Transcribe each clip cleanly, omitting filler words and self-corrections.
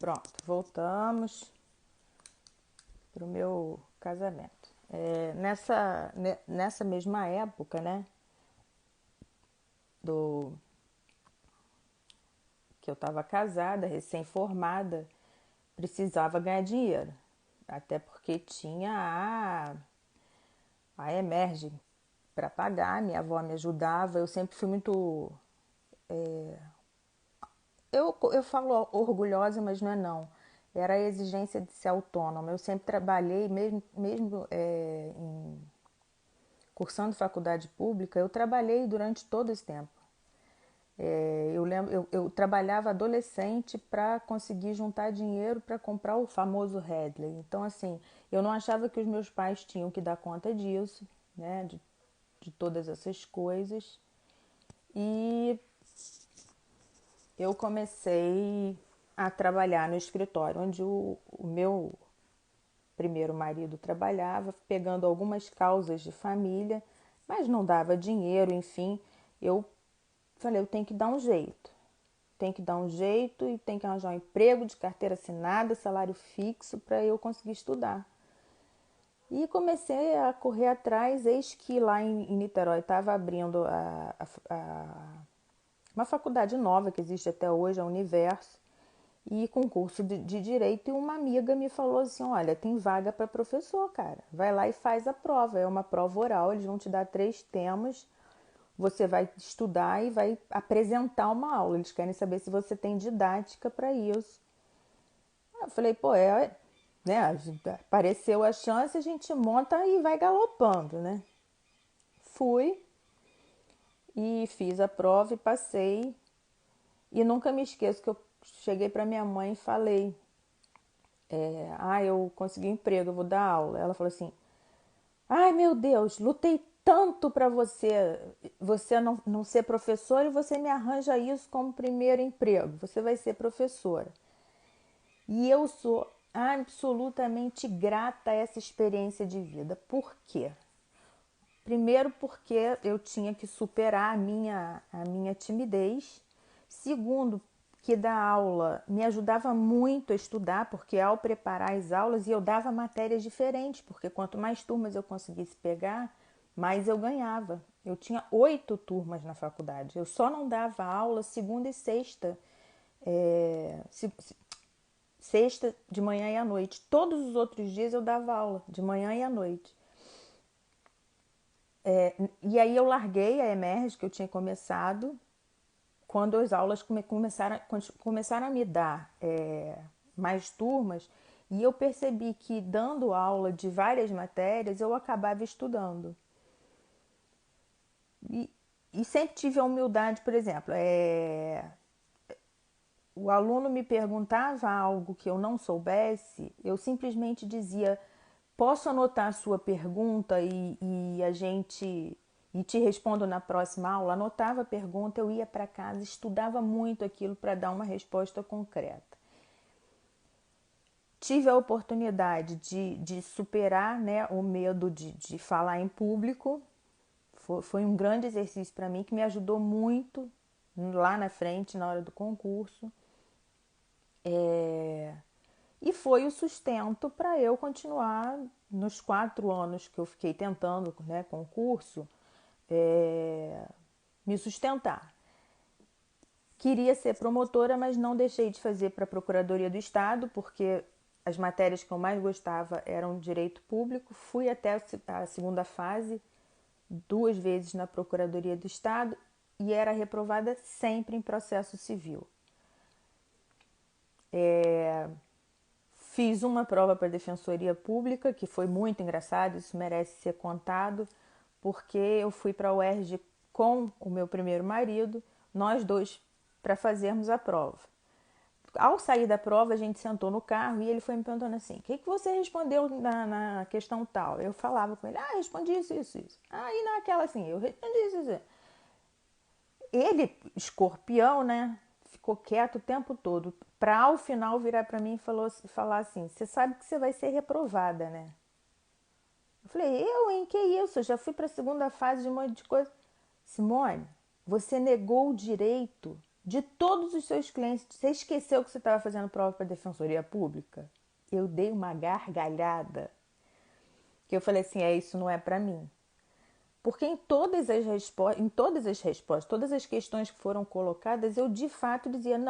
Pronto, voltamos para o meu casamento. Nessa mesma época, né, do que eu estava casada, recém-formada, precisava ganhar dinheiro. Até porque tinha a Emerge para pagar, minha avó me ajudava, eu sempre fui muito. Eu falo orgulhosa, mas não é não. Era a exigência de ser autônoma. Eu sempre trabalhei, cursando faculdade pública, eu trabalhei durante todo esse tempo. Eu lembro, eu trabalhava adolescente para conseguir juntar dinheiro para comprar o famoso Redley. Então, assim, eu não achava que os meus pais tinham que dar conta disso, né, de todas essas coisas. E eu comecei a trabalhar no escritório onde o meu primeiro marido trabalhava, pegando algumas causas de família, mas não dava dinheiro, enfim. Eu falei, eu tenho que dar um jeito. Tem que dar um jeito e tem que arranjar um emprego de carteira assinada, salário fixo para eu conseguir estudar. E comecei a correr atrás, eis que lá em Niterói estava abrindo uma faculdade nova que existe até hoje, a Universo, e concurso de Direito, e uma amiga me falou assim, olha, tem vaga para professor, cara, vai lá e faz a prova, é uma prova oral, eles vão te dar 3 temas, você vai estudar e vai apresentar uma aula, eles querem saber se você tem didática para isso. Eu falei, pô, né, apareceu a chance, a gente monta e vai galopando, né? Fui e fiz a prova e passei, e nunca me esqueço que eu cheguei para minha mãe e falei, eu consegui um emprego, eu vou dar aula. Ela falou assim, ai meu Deus, lutei tanto para você não ser professora e você me arranja isso como primeiro emprego. Você vai ser professora. E eu sou absolutamente grata a essa experiência de vida. Por quê? Primeiro porque eu tinha que superar a minha timidez. Segundo, que dar aula me ajudava muito a estudar, porque ao preparar as aulas eu dava matérias diferentes, porque quanto mais turmas eu conseguisse pegar, mais eu ganhava. Eu tinha 8 turmas na faculdade. Eu só não dava aula segunda e sexta, sexta de manhã e à noite. Todos os outros dias eu dava aula, de manhã e à noite. E aí eu larguei a Emerge, que eu tinha começado, quando as aulas começaram a me dar mais turmas, e eu percebi que dando aula de várias matérias, eu acabava estudando. E, e sempre tive a humildade, por exemplo, o aluno me perguntava algo que eu não soubesse, eu simplesmente dizia, posso anotar a sua pergunta e a gente e te respondo na próxima aula? Anotava a pergunta, eu ia para casa, estudava muito aquilo para dar uma resposta concreta. Tive a oportunidade de superar, né, o medo de falar em público. Foi um grande exercício para mim que me ajudou muito lá na frente, na hora do concurso. E foi o sustento para eu continuar nos 4 anos que eu fiquei tentando, né, concurso, me sustentar. Queria ser promotora, mas não deixei de fazer para a Procuradoria do Estado, porque as matérias que eu mais gostava eram direito público. Fui até a segunda fase, 2 vezes na Procuradoria do Estado, e era reprovada sempre em processo civil. Fiz uma prova para a Defensoria Pública, que foi muito engraçado, isso merece ser contado, porque eu fui para a UERJ com o meu primeiro marido, nós dois, para fazermos a prova. Ao sair da prova, a gente sentou no carro e ele foi me perguntando assim, o que você respondeu na questão tal? Eu falava com ele, respondi isso, isso, isso. E naquela assim, eu respondi isso, isso. Ele, escorpião, né, ficou quieto o tempo todo, para ao final virar para mim e falar assim, você sabe que você vai ser reprovada, né? Eu falei, eu, hein, que isso? Eu já fui para a segunda fase de um monte de coisa. Simone, você negou o direito de todos os seus clientes, você esqueceu que você estava fazendo prova para a Defensoria Pública? Eu dei uma gargalhada, que eu falei assim, isso não é para mim. Porque em todas as respostas, todas as questões que foram colocadas, eu de fato dizia,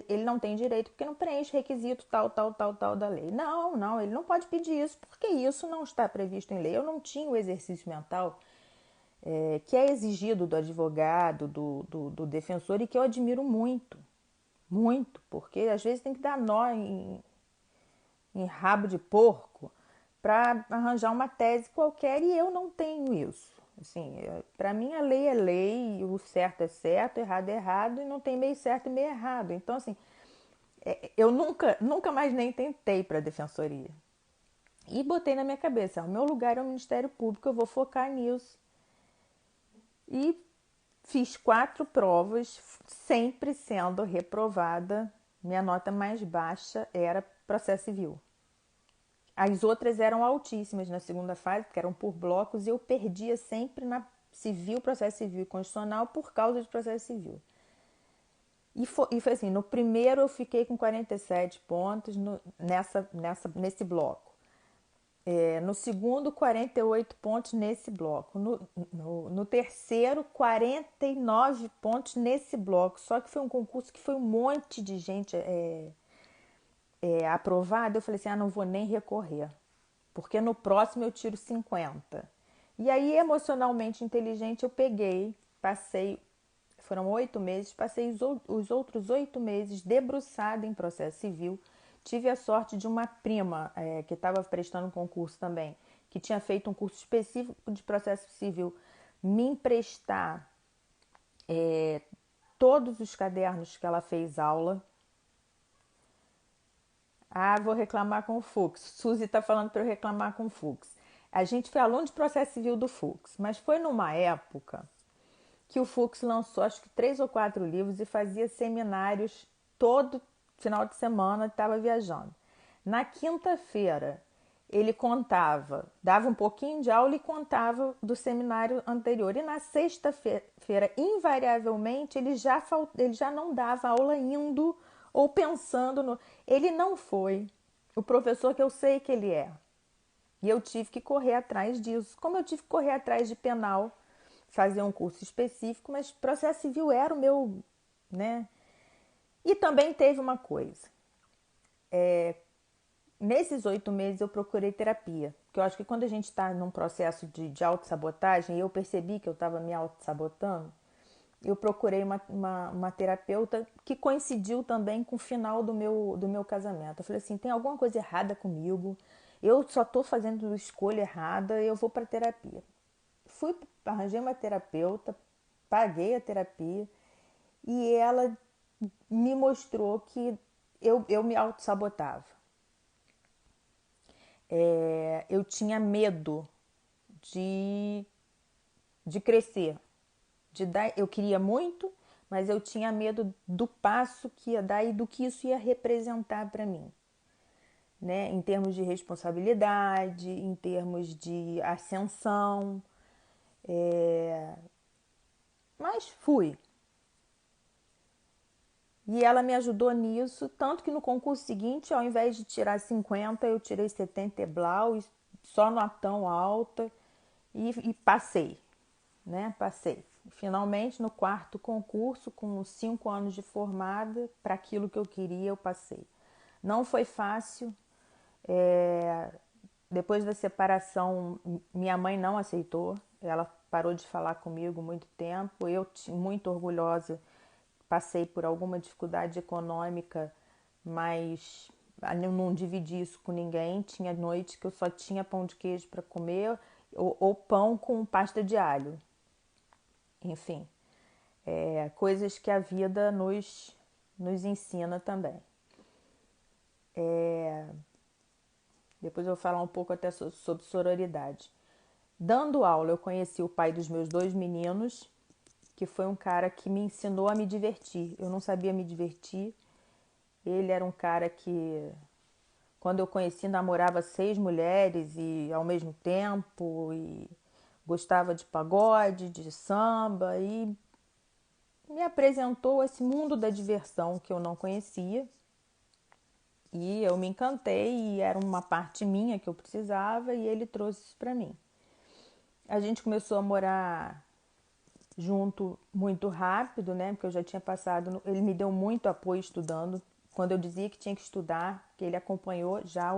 ele não tem direito, porque não preenche requisito tal da lei. Não, ele não pode pedir isso, porque isso não está previsto em lei. Eu não tinha o exercício mental que é exigido do advogado, do defensor, e que eu admiro muito, muito, porque às vezes tem que dar nó em rabo de porco para arranjar uma tese qualquer, e eu não tenho isso. Assim, para mim a lei é lei, o certo é certo, o errado é errado, e não tem meio certo e meio errado. Então, assim, eu nunca mais nem tentei para a defensoria. E botei na minha cabeça, o meu lugar é o Ministério Público, eu vou focar nisso. E fiz 4 provas, sempre sendo reprovada. Minha nota mais baixa era processo civil. As outras eram altíssimas na segunda fase, porque eram por blocos, e eu perdia sempre na civil, processo civil e constitucional por causa de processo civil. E foi assim, no primeiro eu fiquei com 47 pontos nesse bloco. No segundo, 48 pontos nesse bloco. No terceiro, 49 pontos nesse bloco. Só que foi um concurso que foi um monte de gente aprovada. Eu falei assim, não vou nem recorrer, porque no próximo eu tiro 50. E aí, emocionalmente inteligente, eu peguei, passei, foram 8 meses, passei os outros 8 meses debruçada em processo civil. Tive a sorte de uma prima que estava prestando um concurso também, que tinha feito um curso específico de processo civil, me emprestar todos os cadernos que ela fez aula. Vou reclamar com o Fux. Suzy está falando para eu reclamar com o Fux. A gente foi aluno de processo civil do Fux, mas foi numa época que o Fux lançou acho que 3 ou 4 livros e fazia seminários todo final de semana, estava viajando. Na quinta-feira ele contava, dava um pouquinho de aula e contava do seminário anterior. E na sexta-feira, invariavelmente, ele já não dava aula indo ou pensando no... Ele não foi o professor que eu sei que ele é. E eu tive que correr atrás disso. Como eu tive que correr atrás de penal, fazer um curso específico, mas processo civil era o meu, né? E também teve uma coisa. Nesses 8 meses eu procurei terapia. Porque eu acho que quando a gente está num processo de autossabotagem, e eu percebi que eu estava me autossabotando, eu procurei uma terapeuta que coincidiu também com o final do meu casamento. Eu falei assim, tem alguma coisa errada comigo, eu só estou fazendo escolha errada, eu vou para terapia. Arranjei uma terapeuta, paguei a terapia, e ela me mostrou que eu me autossabotava. Eu tinha medo de, de crescer, eu queria muito, mas eu tinha medo do passo que ia dar e do que isso ia representar para mim, né? Em termos de responsabilidade, em termos de ascensão, mas fui. E ela me ajudou nisso, tanto que no concurso seguinte, ao invés de tirar 50, eu tirei 70 e blau, só notão alta, e passei, né? Passei. Finalmente, no quarto concurso, com 5 anos de formada, para aquilo que eu queria, eu passei. Não foi fácil. Depois da separação, minha mãe não aceitou. Ela parou de falar comigo muito tempo. Eu, muito orgulhosa, passei por alguma dificuldade econômica, mas eu não dividi isso com ninguém. Tinha noite que eu só tinha pão de queijo para comer ou pão com pasta de alho. Enfim, coisas que a vida nos ensina também. Depois eu vou falar um pouco até sobre sororidade. Dando aula, eu conheci o pai dos meus 2 meninos, que foi um cara que me ensinou a me divertir. Eu não sabia me divertir. Ele era um cara que, quando eu conheci, namorava 6 mulheres e ao mesmo tempo, e gostava de pagode, de samba, e me apresentou esse mundo da diversão que eu não conhecia. E eu me encantei e era uma parte minha que eu precisava e ele trouxe isso para mim. A gente começou a morar junto muito rápido, né? Porque eu já tinha passado. Ele me deu muito apoio estudando. Quando eu dizia que tinha que estudar, que ele acompanhou já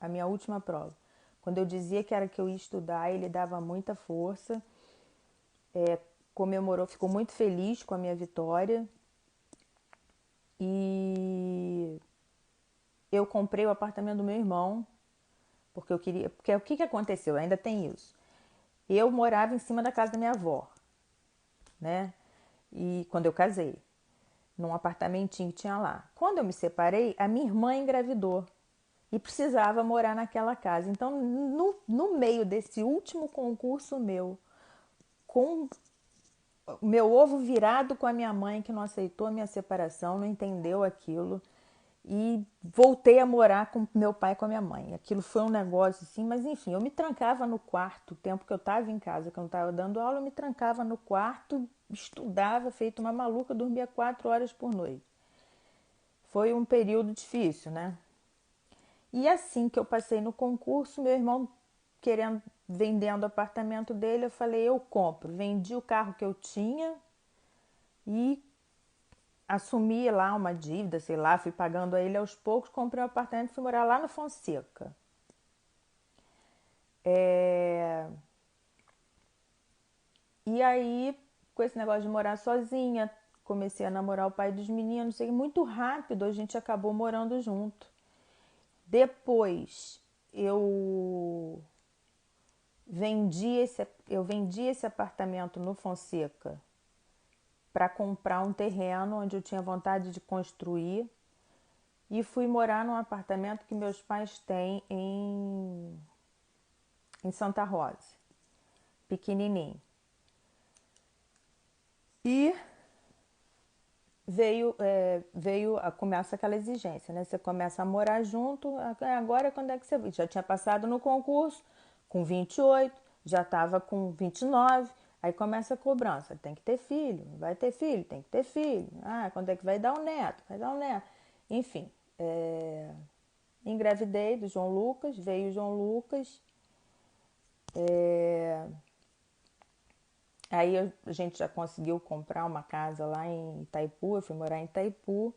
a minha última prova. Quando eu dizia que era que eu ia estudar, ele dava muita força. Comemorou, ficou muito feliz com a minha vitória. E eu comprei o apartamento do meu irmão, porque eu queria. Porque o que aconteceu? Ainda tem isso. Eu morava em cima da casa da minha avó, né? E quando eu casei, num apartamentinho que tinha lá. Quando eu me separei, a minha irmã engravidou e precisava morar naquela casa. Então, no meio desse último concurso meu, com o meu ovo virado com a minha mãe, que não aceitou a minha separação, não entendeu aquilo, e voltei a morar com meu pai e com a minha mãe. Aquilo foi um negócio assim, mas enfim, eu me trancava no quarto, o tempo que eu estava em casa, que eu não estava dando aula, eu me trancava no quarto, estudava, feito uma maluca, dormia 4 horas por noite. Foi um período difícil, né? E assim que eu passei no concurso, meu irmão querendo, vendendo o apartamento dele, eu falei, eu compro. Vendi o carro que eu tinha e assumi lá uma dívida, sei lá, fui pagando a ele aos poucos, comprei um apartamento e fui morar lá no Fonseca. É... E aí, com esse negócio de morar sozinha, comecei a namorar o pai dos meninos, e muito rápido a gente acabou morando junto. Depois eu vendi esse apartamento no Fonseca para comprar um terreno onde eu tinha vontade de construir e fui morar num apartamento que meus pais têm em Santa Rosa, pequenininho. E começa aquela exigência, né? Você começa a morar junto, agora quando é que você... Já tinha passado no concurso com 28, já estava com 29, aí começa a cobrança, tem que ter filho, vai ter filho, tem que ter filho. Ah, quando é que vai dar um neto? Vai dar um neto. Enfim, engravidei do João Lucas, veio o João Lucas, aí a gente já conseguiu comprar uma casa lá em Itaipu, eu fui morar em Itaipu.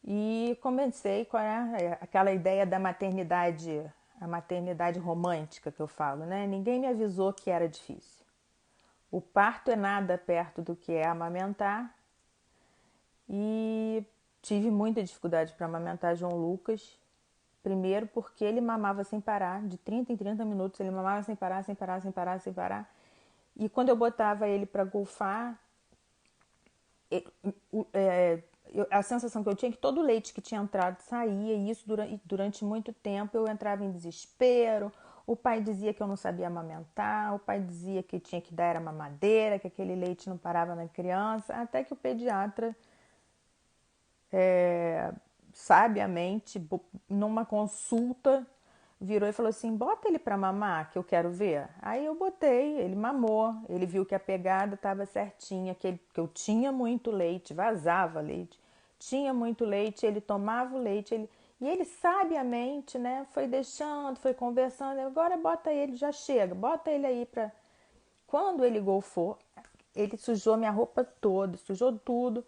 E comecei com aquela ideia da maternidade, a maternidade romântica que eu falo, né? Ninguém me avisou que era difícil. O parto é nada perto do que é amamentar e tive muita dificuldade para amamentar João Lucas. Primeiro porque ele mamava sem parar, de 30 em 30 minutos, ele mamava sem parar, sem parar, sem parar, sem parar. E quando eu botava ele para golfar, a sensação que eu tinha é que todo o leite que tinha entrado saía, e isso durante muito tempo eu entrava em desespero. O pai dizia que eu não sabia amamentar, o pai dizia que tinha que dar era mamadeira, que aquele leite não parava na criança, até que o pediatra, sabiamente, numa consulta, virou e falou assim: bota ele para mamar, que eu quero ver. Aí eu botei, ele mamou, ele viu que a pegada estava certinha, que eu tinha muito leite, vazava leite, tinha muito leite, ele tomava o leite, e ele sabiamente, né, foi deixando, foi conversando, agora bota ele, já chega, bota ele aí para... Quando ele golfou, ele sujou minha roupa toda, sujou tudo.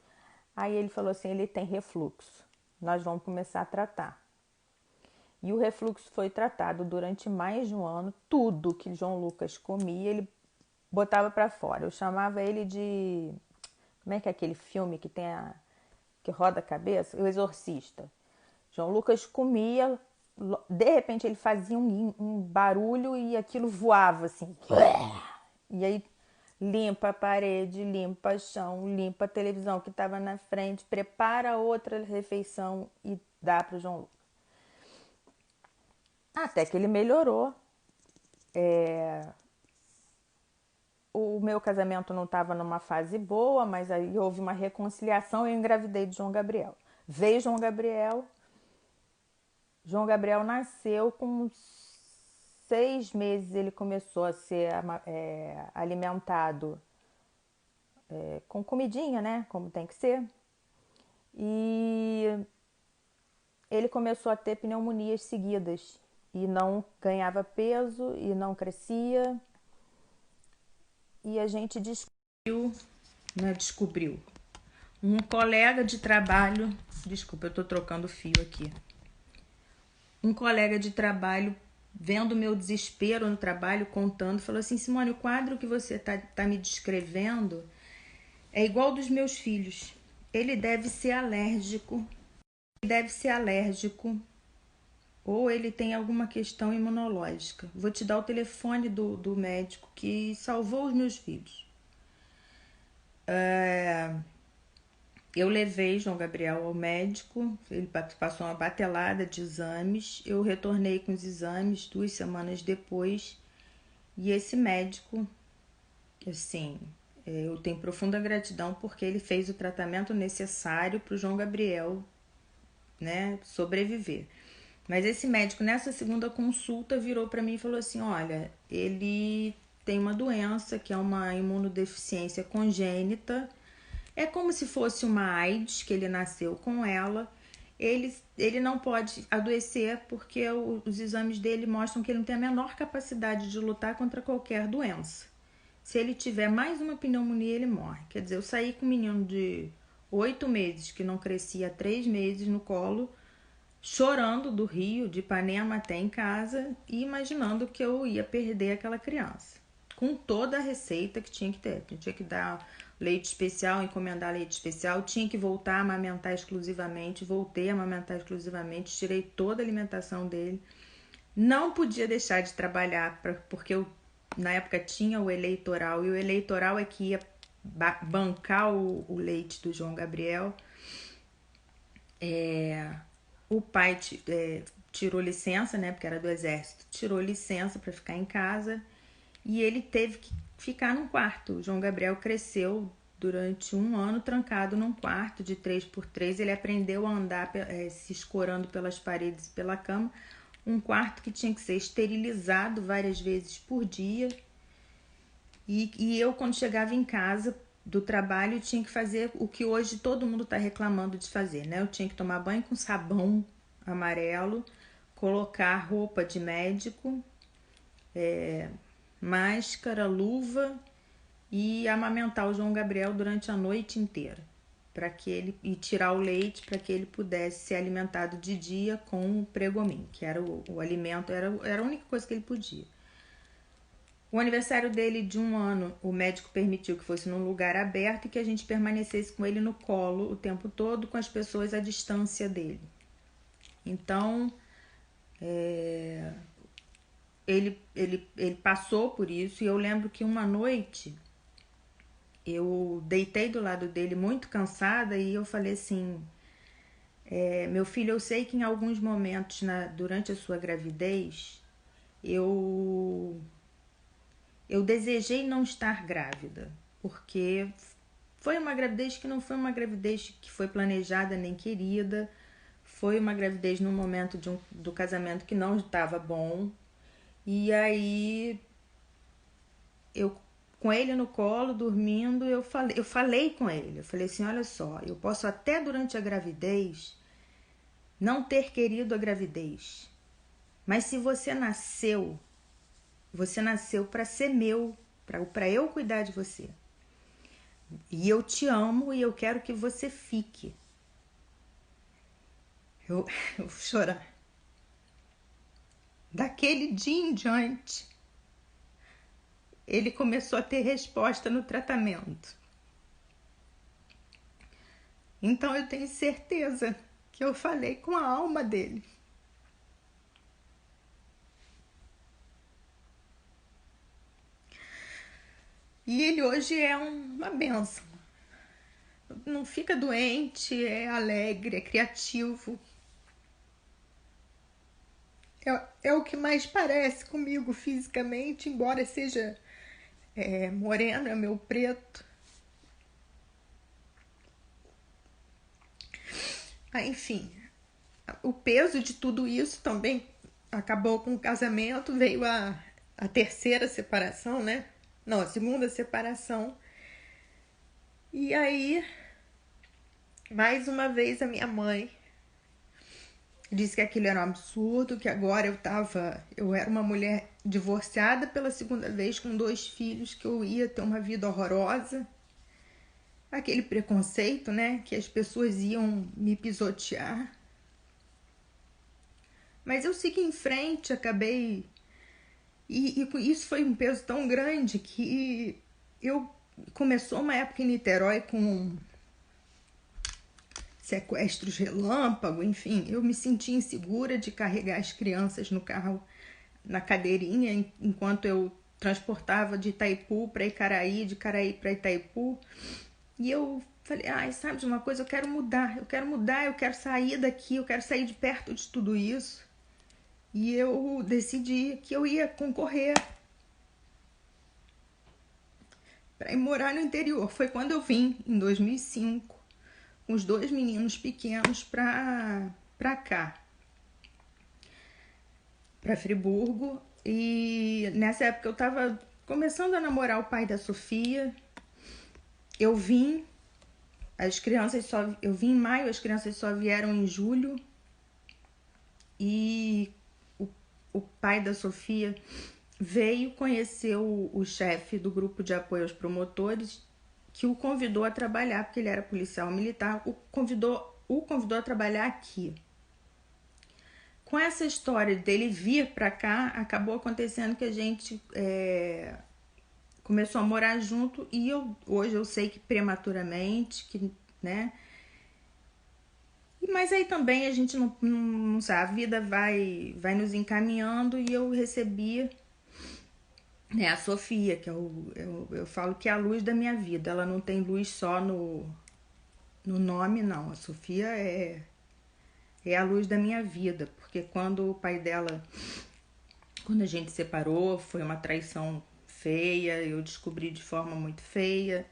Aí ele falou assim: ele tem refluxo, nós vamos começar a tratar. E o refluxo foi tratado durante mais de um ano. Tudo que João Lucas comia, ele botava para fora. Eu chamava ele de... Como é que é aquele filme que tem que roda a cabeça? O Exorcista. João Lucas comia, de repente ele fazia um barulho e aquilo voava assim. E aí limpa a parede, limpa o chão, limpa a televisão que estava na frente, prepara outra refeição e dá para o João Lucas. Até que ele melhorou. O meu casamento não estava numa fase boa, mas aí houve uma reconciliação e eu engravidei de João Gabriel. Veio João Gabriel. João Gabriel nasceu com 6 meses, ele começou a ser alimentado com comidinha, né? Como tem que ser. E ele começou a ter pneumonias seguidas e não ganhava peso e não crescia. E a gente descobriu, né? Descobriu. Um colega de trabalho, desculpa, eu tô trocando fio aqui. Um colega de trabalho, vendo o meu desespero no trabalho, contando, falou assim: Simone, o quadro que você tá me descrevendo é igual dos meus filhos. Ele deve ser alérgico. Ou ele tem alguma questão imunológica. Vou te dar o telefone do médico que salvou os meus filhos. Eu levei João Gabriel ao médico, ele passou uma batelada de exames, eu retornei com os exames 2 semanas depois, e esse médico, assim, eu tenho profunda gratidão porque ele fez o tratamento necessário para o João Gabriel, né, sobreviver. Mas esse médico, nessa segunda consulta, virou para mim e falou assim: olha, ele tem uma doença que é uma imunodeficiência congênita. É como se fosse uma AIDS, que ele nasceu com ela. Ele não pode adoecer porque os exames dele mostram que ele não tem a menor capacidade de lutar contra qualquer doença. Se ele tiver mais uma pneumonia, ele morre. Quer dizer, eu saí com um menino de 8 meses, que não crescia há 3 meses no colo, chorando do Rio, de Ipanema até em casa, e imaginando que eu ia perder aquela criança. Com toda a receita que tinha que ter. Tinha que dar leite especial, encomendar leite especial, tinha que voltar a amamentar exclusivamente, voltei a amamentar exclusivamente, tirei toda a alimentação dele. Não podia deixar de trabalhar, porque eu, na época, tinha o eleitoral, e o eleitoral é que ia bancar o leite do João Gabriel. O pai tirou licença, né, porque era do exército, tirou licença para ficar em casa, e ele teve que ficar num quarto. O João Gabriel cresceu durante 1 ano trancado num quarto de 3x3. Ele aprendeu a andar se escorando pelas paredes e pela cama. Um quarto que tinha que ser esterilizado várias vezes por dia. E eu, quando chegava em casa do trabalho, tinha que fazer o que hoje todo mundo está reclamando de fazer, né? Eu tinha que tomar banho com sabão amarelo, colocar roupa de médico, máscara, luva e amamentar o João Gabriel durante a noite inteira, para que ele e tirar o leite para que ele pudesse ser alimentado de dia com o Pregomin, que era o alimento, era a única coisa que ele podia. O aniversário dele de 1 ano, o médico permitiu que fosse num lugar aberto e que a gente permanecesse com ele no colo o tempo todo, com as pessoas à distância dele. Então, ele passou por isso, e eu lembro que uma noite eu deitei do lado dele muito cansada e eu falei assim: meu filho, eu sei que em alguns momentos durante a sua gravidez eu desejei não estar grávida, porque foi uma gravidez que não foi uma gravidez que foi planejada nem querida, foi uma gravidez num momento do casamento que não estava bom. E aí, eu com ele no colo, dormindo, eu falei com ele. Eu falei assim: olha só, eu posso até durante a gravidez não ter querido a gravidez, mas se você nasceu para ser meu, para eu cuidar de você. E eu te amo e eu quero que você fique. Eu vou chorar. Daquele dia em diante, ele começou a ter resposta no tratamento. Então eu tenho certeza que eu falei com a alma dele. E ele hoje é uma bênção. Não fica doente, é alegre, é criativo. É o que mais parece comigo fisicamente, embora seja moreno, é meu preto. Enfim, o peso de tudo isso também acabou com o casamento, veio a terceira separação, né? Não, a segunda separação. E aí, mais uma vez, a minha mãe disse que aquilo era um absurdo, que agora eu era uma mulher divorciada pela segunda vez com 2 filhos, que eu ia ter uma vida horrorosa. Aquele preconceito, né, que as pessoas iam me pisotear. Mas eu segui em frente, acabei. E isso foi um peso tão grande que eu começou uma época em Niterói com sequestros relâmpago, enfim, eu me senti insegura de carregar as crianças no carro, na cadeirinha, enquanto eu transportava de Itaipu para Icaraí, de Icaraí para Itaipu. E eu falei, sabe de uma coisa, eu quero mudar, eu quero sair daqui, eu quero sair de perto de tudo isso. E eu decidi que eu ia concorrer para ir morar no interior. Foi quando eu vim, em 2005, com os 2 meninos pequenos para cá, para Friburgo. E nessa época eu estava começando a namorar o pai da Sofia. Eu vim, eu vim em maio, as crianças só vieram em julho. E o pai da Sofia veio conhecer o chefe do grupo de apoio aos promotores, que o convidou a trabalhar, porque ele era policial militar, o convidou a trabalhar aqui. Com essa história dele vir para cá, acabou acontecendo que a gente começou a morar junto, e hoje eu sei que prematuramente, que, né? Mas aí também a gente não sabe, a vida vai nos encaminhando, e eu recebi, né, a Sofia, que eu falo que é a luz da minha vida. Ela não tem luz só no nome, não. A Sofia é a luz da minha vida, porque quando o pai dela, quando a gente separou, foi uma traição feia, eu descobri de forma muito feia.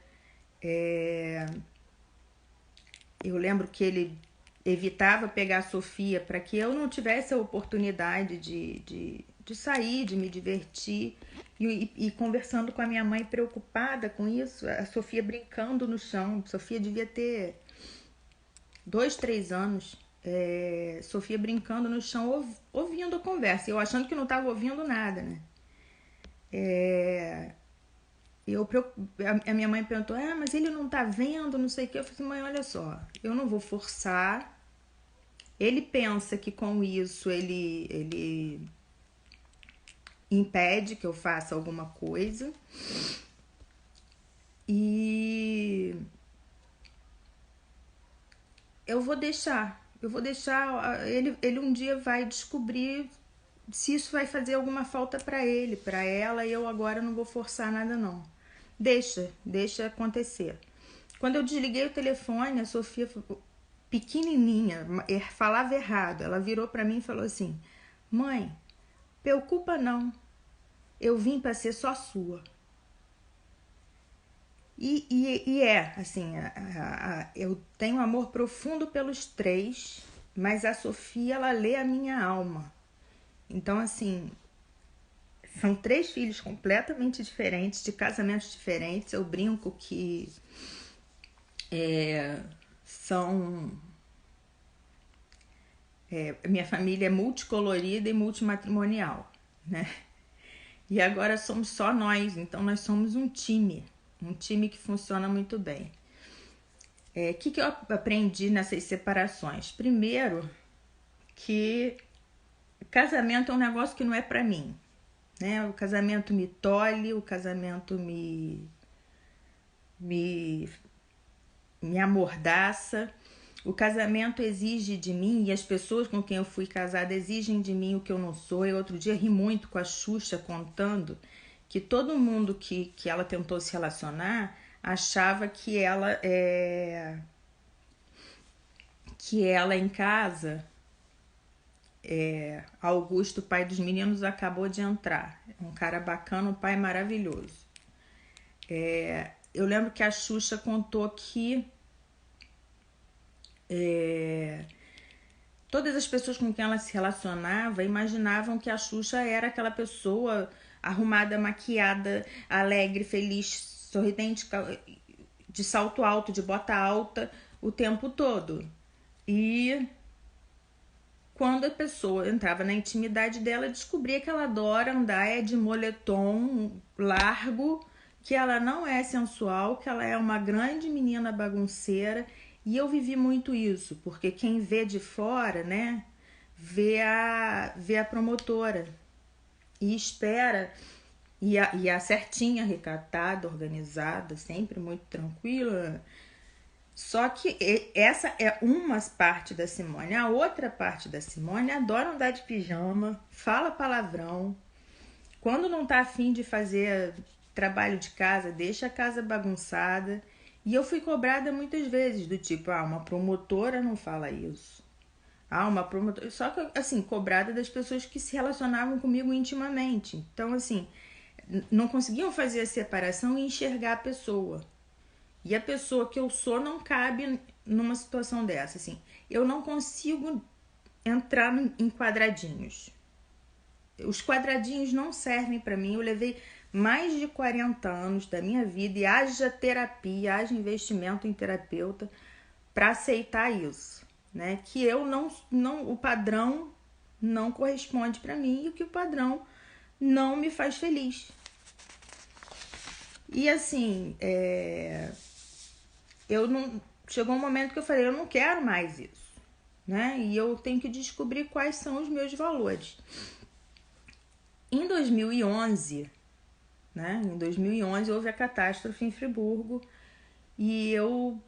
Eu lembro que ele evitava pegar a Sofia para que eu não tivesse a oportunidade de sair, de me divertir. E conversando com a minha mãe, preocupada com isso, a Sofia brincando no chão. Sofia devia ter 2, 3 anos. Sofia brincando no chão, ouvindo a conversa. Eu achando que não estava ouvindo nada, né? A minha mãe perguntou, mas ele não tá vendo, não sei o que. Eu falei assim, mãe, olha só, eu não vou forçar. Ele pensa que com isso ele impede que eu faça alguma coisa. E eu vou deixar. Ele um dia vai descobrir se isso vai fazer alguma falta para ele, para ela, e eu agora não vou forçar nada não. Deixa acontecer. Quando eu desliguei o telefone, a Sofia, pequenininha, falava errado. Ela virou para mim e falou assim: "Mãe, preocupa não. Eu vim para ser só sua." E assim, eu tenho amor profundo pelos 3, mas a Sofia, ela lê a minha alma. Então, assim, são 3 filhos completamente diferentes, de casamentos diferentes. Eu brinco que minha família é multicolorida e multimatrimonial, né? E agora somos só nós, então nós somos um time que funciona muito bem. O que eu aprendi nessas separações? Primeiro, que casamento é um negócio que não é pra mim, né? O casamento me tolhe, o casamento me amordaça. O casamento exige de mim, e as pessoas com quem eu fui casada exigem de mim o que eu não sou. Eu outro dia ri muito com a Xuxa contando que todo mundo que ela tentou se relacionar achava que ela em casa, Augusto, pai dos meninos, acabou de entrar. Um cara bacana, um pai maravilhoso. Eu lembro que a Xuxa contou que todas as pessoas com quem ela se relacionava imaginavam que a Xuxa era aquela pessoa arrumada, maquiada, alegre, feliz, sorridente, de salto alto, de bota alta o tempo todo. E quando a pessoa entrava na intimidade dela, descobria que ela adora andar de moletom largo, que ela não é sensual, que ela é uma grande menina bagunceira. E eu vivi muito isso, porque quem vê de fora, né, vê a promotora e espera, e a certinha, recatada, organizada, sempre muito tranquila. Só que essa é uma parte da Simone. A outra parte da Simone adora andar de pijama, fala palavrão. Quando não tá afim de fazer trabalho de casa, deixa a casa bagunçada. E eu fui cobrada muitas vezes, do tipo, uma promotora não fala isso. Uma promotora. Só que, assim, cobrada das pessoas que se relacionavam comigo intimamente. Então, assim, não conseguiam fazer a separação e enxergar a pessoa. E a pessoa que eu sou não cabe numa situação dessa, assim. Eu não consigo entrar em quadradinhos. Os quadradinhos não servem para mim. Eu levei mais de 40 anos da minha vida e haja terapia, haja investimento em terapeuta para aceitar isso, né? Que eu não o padrão não corresponde para mim e que o padrão não me faz feliz. E assim, chegou um momento que eu falei, eu não quero mais isso, né? E eu tenho que descobrir quais são os meus valores. Em 2011, né? Em 2011 houve a catástrofe em Friburgo e eu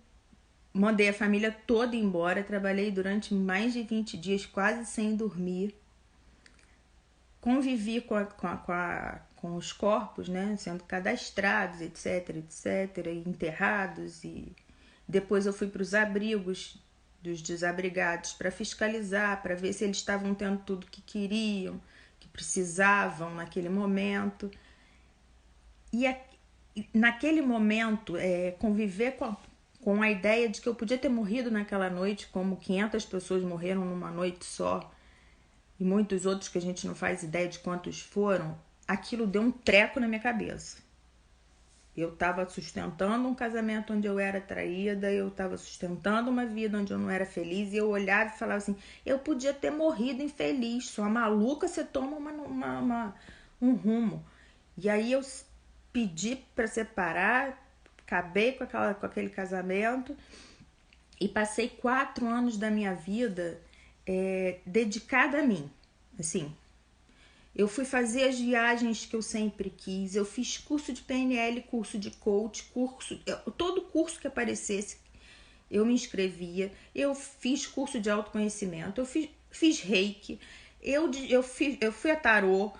mandei a família toda embora. Trabalhei durante mais de 20 dias quase sem dormir. Convivi com os corpos, né? Sendo cadastrados, etc, enterrados. E depois eu fui para os abrigos dos desabrigados para fiscalizar, para ver se eles estavam tendo tudo que queriam, que precisavam naquele momento. E naquele momento, conviver com a ideia de que eu podia ter morrido naquela noite, como 500 pessoas morreram numa noite só, e muitos outros que a gente não faz ideia de quantos foram, aquilo deu um treco na minha cabeça. Eu estava sustentando um casamento onde eu era traída, eu estava sustentando uma vida onde eu não era feliz, e eu olhava e falava assim, eu podia ter morrido infeliz, só maluca você toma um rumo. E aí eu pedi para separar, acabei com aquele casamento e passei 4 anos da minha vida dedicada a mim. Assim, eu fui fazer as viagens que eu sempre quis, eu fiz curso de PNL, curso de coach, todo curso que aparecesse eu me inscrevia, eu fiz curso de autoconhecimento, eu fiz reiki, eu fui a tarô,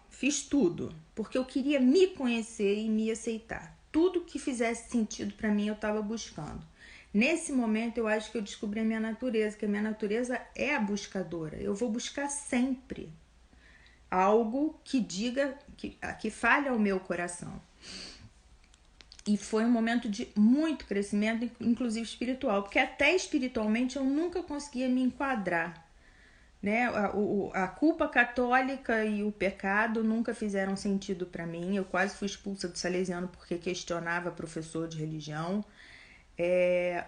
fiz tudo, porque eu queria me conhecer e me aceitar. Tudo que fizesse sentido para mim eu estava buscando. Nesse momento eu acho que eu descobri a minha natureza, que a minha natureza é a buscadora. Eu vou buscar sempre algo que diga, que fale ao meu coração. E foi um momento de muito crescimento, inclusive espiritual, porque até espiritualmente eu nunca conseguia me enquadrar, né? A culpa católica e o pecado nunca fizeram sentido para mim. Eu quase fui expulsa do Salesiano porque questionava professor de religião.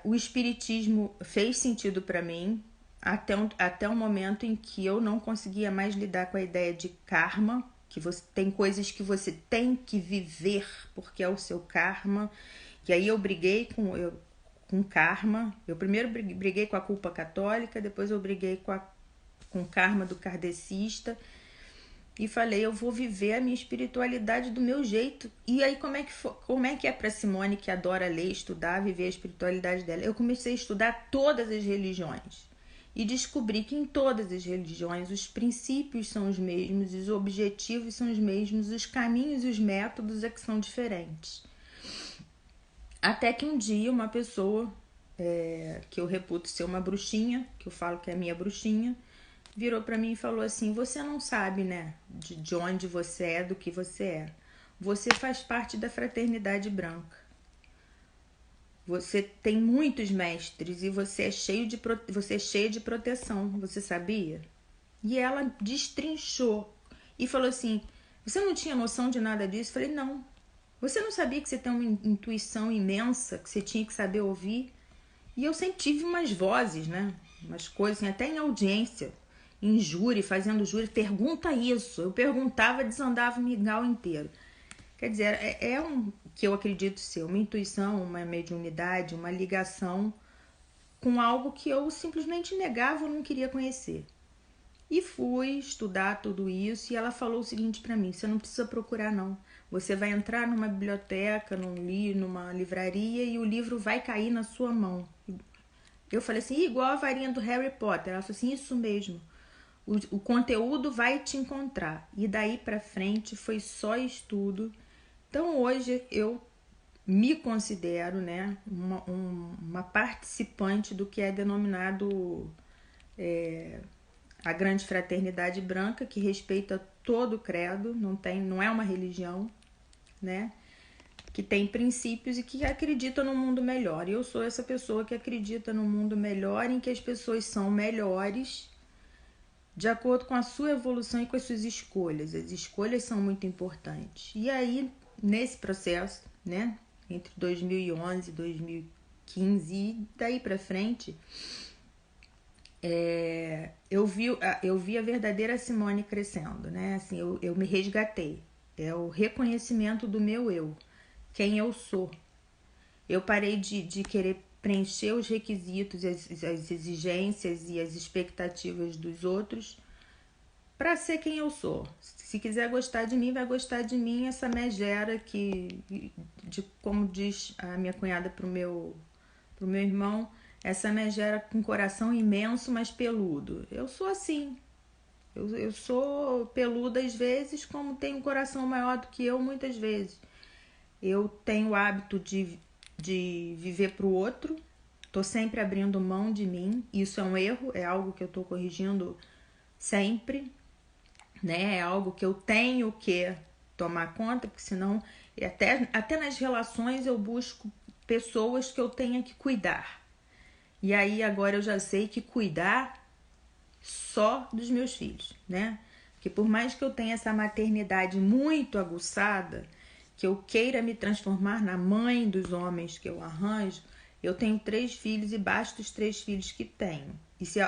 O espiritismo fez sentido para mim até um momento em que eu não conseguia mais lidar com a ideia de karma, que você tem coisas que você tem que viver porque é o seu karma. E aí eu briguei com karma. Eu primeiro briguei com a culpa católica, depois eu briguei com o karma do kardecista e falei, eu vou viver a minha espiritualidade do meu jeito. E aí como é que é para Simone, que adora ler, estudar, viver a espiritualidade dela? Eu comecei a estudar todas as religiões e descobri que em todas as religiões os princípios são os mesmos, os objetivos são os mesmos, os caminhos e os métodos é que são diferentes. Até que um dia uma pessoa que eu reputo ser uma bruxinha, que eu falo que é a minha bruxinha, virou para mim e falou assim, você não sabe, né, de onde você é, do que você é. Você faz parte da fraternidade branca. Você tem muitos mestres e você é cheia de proteção, você sabia? E ela destrinchou e falou assim, você não tinha noção de nada disso? Eu falei, não. Você não sabia que você tem uma intuição imensa, que você tinha que saber ouvir? E eu sempre tive umas vozes, né? Umas coisas, assim, até em audiência, em júri, fazendo júri, pergunta isso. Eu perguntava, desandava o mingau inteiro. Quer dizer, é um que eu acredito ser uma intuição, uma mediunidade, uma ligação com algo que eu simplesmente negava ou não queria conhecer. E fui estudar tudo isso e ela falou o seguinte para mim: você não precisa procurar não. Você vai entrar numa biblioteca, numa livraria e o livro vai cair na sua mão. Eu falei assim, igual a varinha do Harry Potter. Ela falou assim, isso mesmo. O conteúdo vai te encontrar. E daí pra frente foi só estudo. Então hoje eu me considero, né, uma participante do que é denominado a Grande Fraternidade Branca, que respeita todo o credo, não é uma religião, né? Que tem princípios e que acredita num mundo melhor. E eu sou essa pessoa que acredita num mundo melhor, em que as pessoas são melhores de acordo com a sua evolução e com as suas escolhas. As escolhas são muito importantes. E aí, nesse processo, né, entre 2011 e 2015 e daí para frente, eu vi a verdadeira Simone crescendo, né? Assim, eu me resgatei. É o reconhecimento do meu eu, quem eu sou. Eu parei de querer preencher os requisitos, as exigências e as expectativas dos outros para ser quem eu sou. Se quiser gostar de mim, vai gostar de mim, essa megera como diz a minha cunhada pro meu irmão, essa megera com coração imenso, mas peludo. Eu sou assim. Eu sou peluda às vezes, como tenho um coração maior do que eu muitas vezes. Eu tenho o hábito de viver pro outro. Tô sempre abrindo mão de mim. Isso é um erro, é algo que eu tô corrigindo sempre, né? É algo que eu tenho que tomar conta, porque senão, até nas relações eu busco pessoas que eu tenha que cuidar. E aí agora eu já sei que cuidar só dos meus filhos, né? Porque por mais que eu tenha essa maternidade muito aguçada, que eu queira me transformar na mãe dos homens que eu arranjo, eu tenho 3 filhos e basta os 3 filhos que tenho.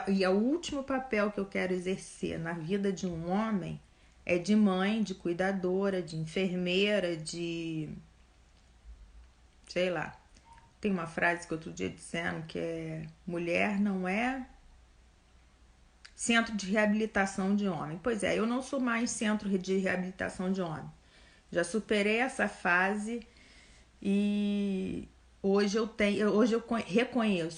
E o último papel que eu quero exercer na vida de um homem é de mãe, de cuidadora, de enfermeira, de... sei lá. Tem uma frase que outro dia dizendo que é: mulher não é centro de reabilitação de homem. Pois é, eu não sou mais centro de reabilitação de homem. Já superei essa fase e hoje eu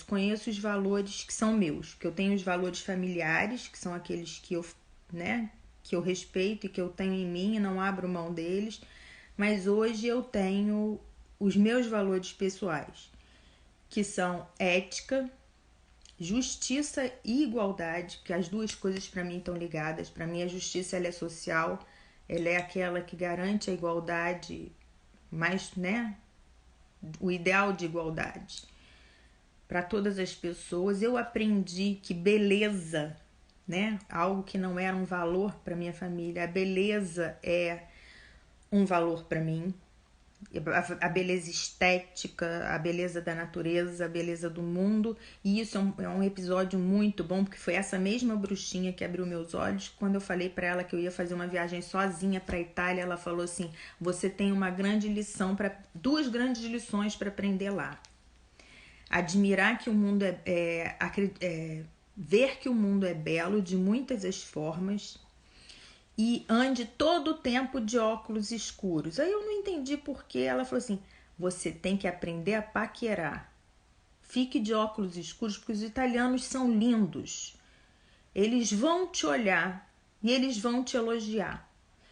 conheço os valores que são meus, que eu tenho os valores familiares, que são aqueles que eu, né, que eu respeito e que eu tenho em mim e não abro mão deles, mas hoje eu tenho os meus valores pessoais, que são ética, justiça e igualdade, que as duas coisas para mim estão ligadas. Para mim a justiça ela é social, ela é aquela que garante a igualdade, mas, né, o ideal de igualdade para todas as pessoas. Eu aprendi que beleza, né, algo que não era um valor para minha família, a beleza é um valor para mim. A beleza estética, a beleza da natureza, a beleza do mundo. E isso é um episódio muito bom, porque foi essa mesma bruxinha que abriu meus olhos. Quando eu falei para ela que eu ia fazer uma viagem sozinha para a Itália, ela falou assim: você tem uma grande lição, duas grandes lições para aprender lá. Admirar que o mundo ver que o mundo é belo de muitas as formas, e ande todo o tempo de óculos escuros. Aí eu não entendi porque. Ela falou assim: você tem que aprender a paquerar. Fique de óculos escuros, porque os italianos são lindos. Eles vão te olhar e eles vão te elogiar.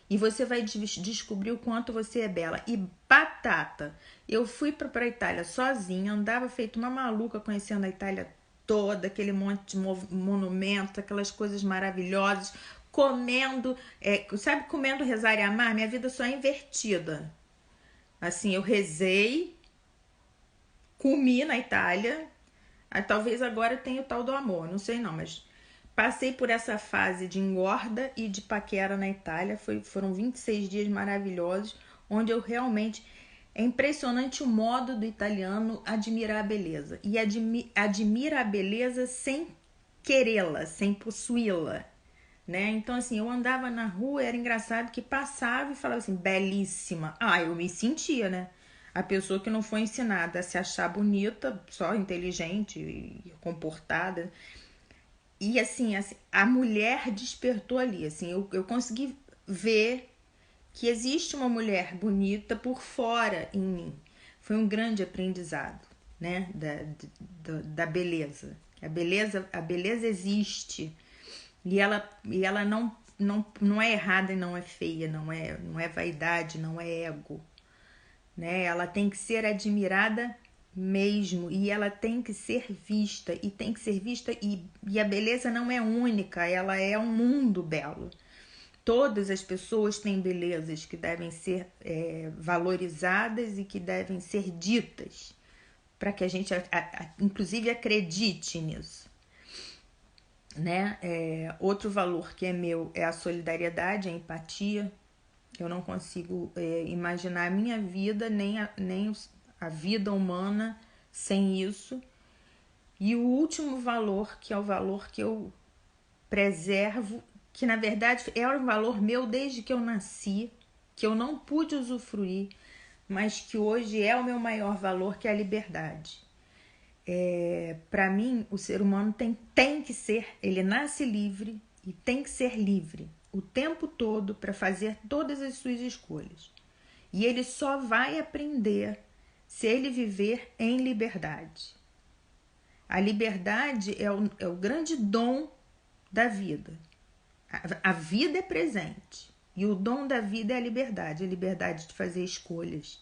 E você vai descobrir o quanto você é bela. E batata! Eu fui para a Itália sozinha, andava feito uma maluca conhecendo a Itália toda, aquele monte de monumento, aquelas coisas maravilhosas, comendo, comendo, rezar e amar. Minha vida só é invertida. Assim, eu rezei, comi na Itália, talvez agora tenha o tal do amor, não sei não, mas passei por essa fase de engorda e de paquera na Itália. Foram 26 dias maravilhosos, onde eu realmente É impressionante o modo do italiano admirar a beleza. E admira a beleza sem querê-la, sem possuí-la, né? Então, assim, eu andava na rua, era engraçado que passava e falava assim, belíssima. Ah, eu me sentia, né? A pessoa que não foi ensinada a se achar bonita, só inteligente e comportada. E, assim, a mulher despertou ali, assim, eu consegui ver que existe uma mulher bonita por fora em mim. Foi um grande aprendizado, né? Da beleza. A beleza existe. E ela não é errada e não é feia, não é vaidade, não é ego, né? Ela tem que ser admirada mesmo e ela tem que ser vista e tem que ser vista e a beleza não é única, ela é um mundo belo. Todas as pessoas têm belezas que devem ser valorizadas e que devem ser ditas para que a gente inclusive acredite nisso, né? Outro valor que é meu é a solidariedade, a empatia. Eu não consigo imaginar a minha vida, nem a vida humana sem isso. E o último valor, que é o valor que eu preservo, que na verdade é um valor meu desde que eu nasci, que eu não pude usufruir, mas que hoje é o meu maior valor, que é a liberdade. Para mim, o ser humano tem que ser, ele nasce livre e tem que ser livre o tempo todo para fazer todas as suas escolhas. E ele só vai aprender se ele viver em liberdade. A liberdade é o grande dom da vida. A vida é presente e o dom da vida é a liberdade de fazer escolhas.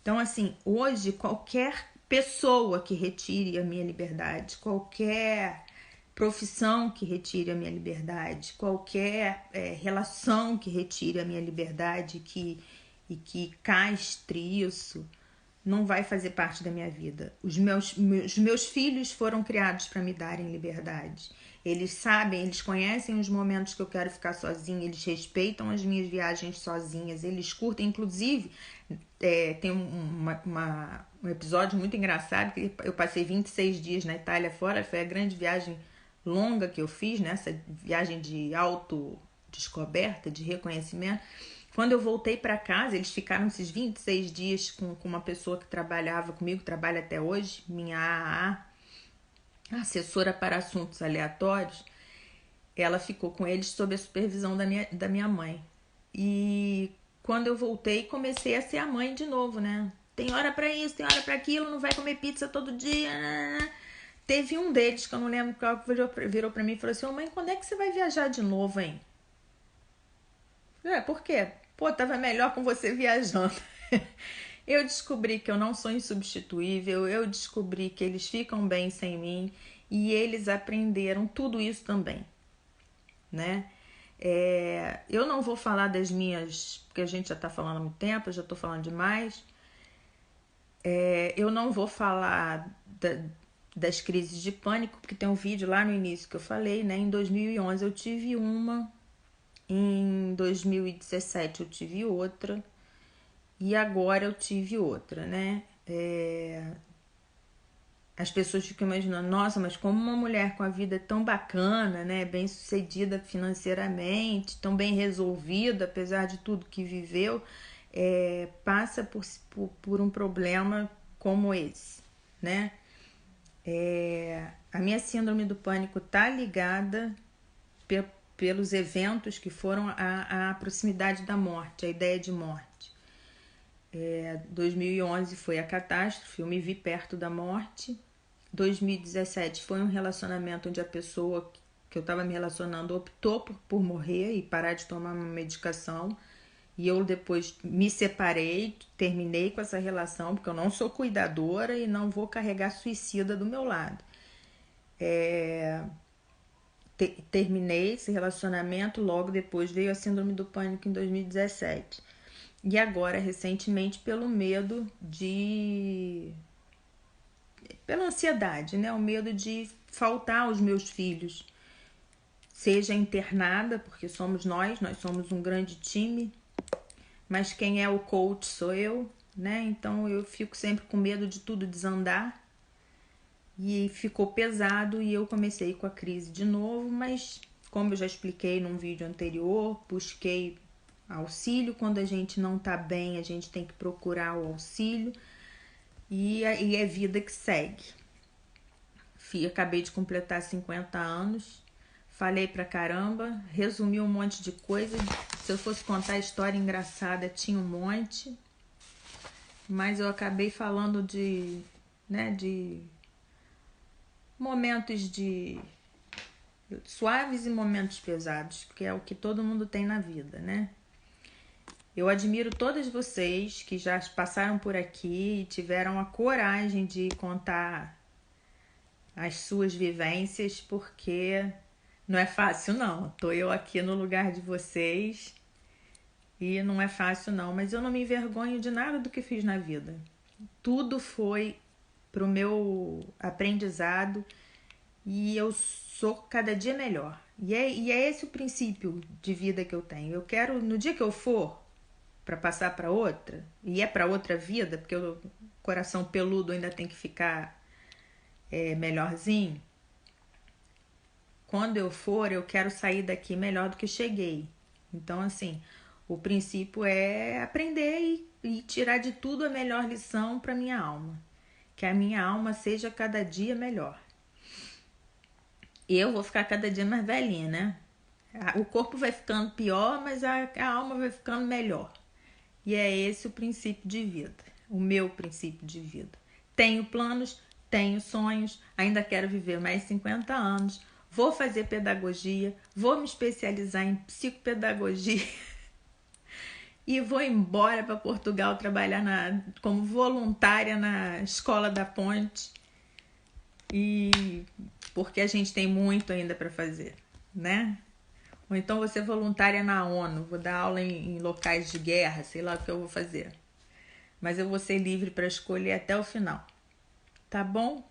Então, assim, hoje qualquer pessoa que retire a minha liberdade, qualquer profissão que retire a minha liberdade, qualquer relação que retire a minha liberdade e que castre isso, não vai fazer parte da minha vida. Os meus filhos foram criados para me darem liberdade. Eles sabem, eles conhecem os momentos que eu quero ficar sozinha, eles respeitam as minhas viagens sozinhas, eles curtem, inclusive, tem um episódio muito engraçado, que eu passei 26 dias na Itália fora, foi a grande viagem longa que eu fiz, nessa viagem de autodescoberta, de reconhecimento. Quando eu voltei para casa, eles ficaram esses 26 dias com uma pessoa que trabalhava comigo, trabalha até hoje, minha assessora para assuntos aleatórios. Ela ficou com eles sob a supervisão da minha mãe. E quando eu voltei, comecei a ser a mãe de novo, né? Tem hora para isso, tem hora para aquilo, não vai comer pizza todo dia. Teve um deles, que eu não lembro qual, que virou para mim e falou assim: mãe, quando é que você vai viajar de novo, hein? Por quê? Pô, tava melhor com você viajando. Eu descobri que eu não sou insubstituível, eu descobri que eles ficam bem sem mim e eles aprenderam tudo isso também, né? Eu não vou falar das minhas, porque a gente já tá falando há muito tempo, eu já tô falando demais. Eu não vou falar das crises de pânico, porque tem um vídeo lá no início que eu falei, né? Em 2011 eu tive uma, em 2017 eu tive outra e agora eu tive outra, né? As pessoas ficam imaginando, nossa, mas como uma mulher com a vida tão bacana, né? Bem sucedida financeiramente, tão bem resolvida, apesar de tudo que viveu, passa por um problema como esse, né? A minha síndrome do pânico tá ligada pelos eventos que foram à proximidade da morte, a ideia de morte. 2011 foi a catástrofe, eu me vi perto da morte. 2017 foi um relacionamento onde a pessoa que eu estava me relacionando optou por morrer e parar de tomar uma medicação. E eu depois me separei, terminei com essa relação, porque eu não sou cuidadora e não vou carregar suicida do meu lado. Terminei esse relacionamento, logo depois veio a síndrome do pânico em 2017. E agora, recentemente, pelo medo pela ansiedade, né? O medo de faltar aos meus filhos. Seja internada, porque somos nós somos um grande time, mas quem é o coach sou eu, né? Então eu fico sempre com medo de tudo desandar. E ficou pesado e eu comecei com a crise de novo, mas como eu já expliquei num vídeo anterior, busquei auxílio. Quando a gente não tá bem, a gente tem que procurar o auxílio e é vida que segue. Acabei de completar 50 anos, falei pra caramba, resumi um monte de coisa. Se eu fosse contar história engraçada, tinha um monte, mas eu acabei falando de momentos de suaves e momentos pesados, que é o que todo mundo tem na vida, né? Eu admiro todas vocês que já passaram por aqui e tiveram a coragem de contar as suas vivências, porque não é fácil não. Tô eu aqui no lugar de vocês e não é fácil não, mas eu não me envergonho de nada do que fiz na vida. Tudo foi pro meu aprendizado e eu sou cada dia melhor. E é esse o princípio de vida que eu tenho. Eu quero, no dia que eu for para passar para outra, e é para outra vida, porque o coração peludo ainda tem que ficar melhorzinho. Quando eu for, eu quero sair daqui melhor do que cheguei. Então, assim, o princípio é aprender e tirar de tudo a melhor lição para minha alma. Que a minha alma seja cada dia melhor. Eu vou ficar cada dia mais velhinha, né? O corpo vai ficando pior, mas a alma vai ficando melhor. E é esse o princípio de vida, o meu princípio de vida. Tenho planos, tenho sonhos, ainda quero viver mais 50 anos, vou fazer pedagogia, vou me especializar em psicopedagogia e vou embora para Portugal trabalhar como voluntária na Escola da Ponte, e porque a gente tem muito ainda para fazer, né? Ou então vou ser voluntária na ONU, vou dar aula em locais de guerra, sei lá o que eu vou fazer. Mas eu vou ser livre para escolher até o final. Tá bom?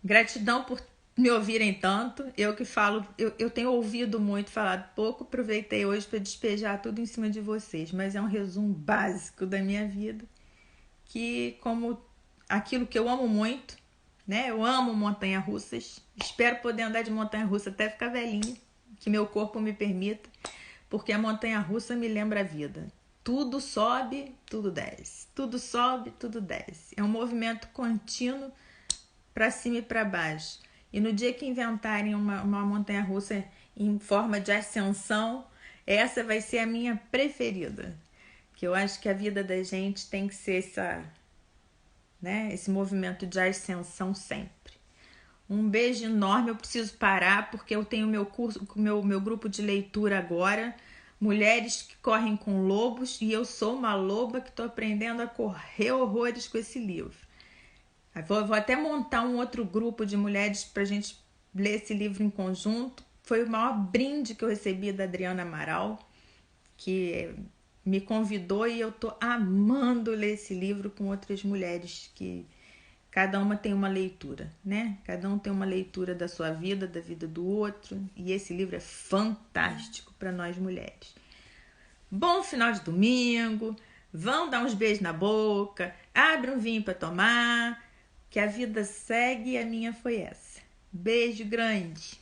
Gratidão por me ouvirem tanto. Eu que falo, eu tenho ouvido muito, falado pouco. Aproveitei hoje para despejar tudo em cima de vocês. Mas é um resumo básico da minha vida. Que como aquilo que eu amo muito, né? Eu amo montanha-russas. Espero poder andar de montanha-russa até ficar velhinha. Que meu corpo me permita, porque a montanha-russa me lembra a vida. Tudo sobe, tudo desce. Tudo sobe, tudo desce. É um movimento contínuo para cima e para baixo. E no dia que inventarem uma montanha-russa em forma de ascensão, essa vai ser a minha preferida. Que eu acho que a vida da gente tem que ser esse movimento de ascensão sempre. Um beijo enorme, eu preciso parar porque eu tenho meu curso, meu grupo de leitura agora, Mulheres que Correm com Lobos, e eu sou uma loba que estou aprendendo a correr horrores com esse livro. Vou até montar um outro grupo de mulheres para a gente ler esse livro em conjunto. Foi o maior brinde que eu recebi da Adriana Amaral, que me convidou, e eu estou amando ler esse livro com outras mulheres que... Cada uma tem uma leitura, né? Cada um tem uma leitura da sua vida, da vida do outro. E esse livro é fantástico para nós mulheres. Bom final de domingo. Vão dar uns beijos na boca. Abre um vinho para tomar. Que a vida segue e a minha foi essa. Beijo grande.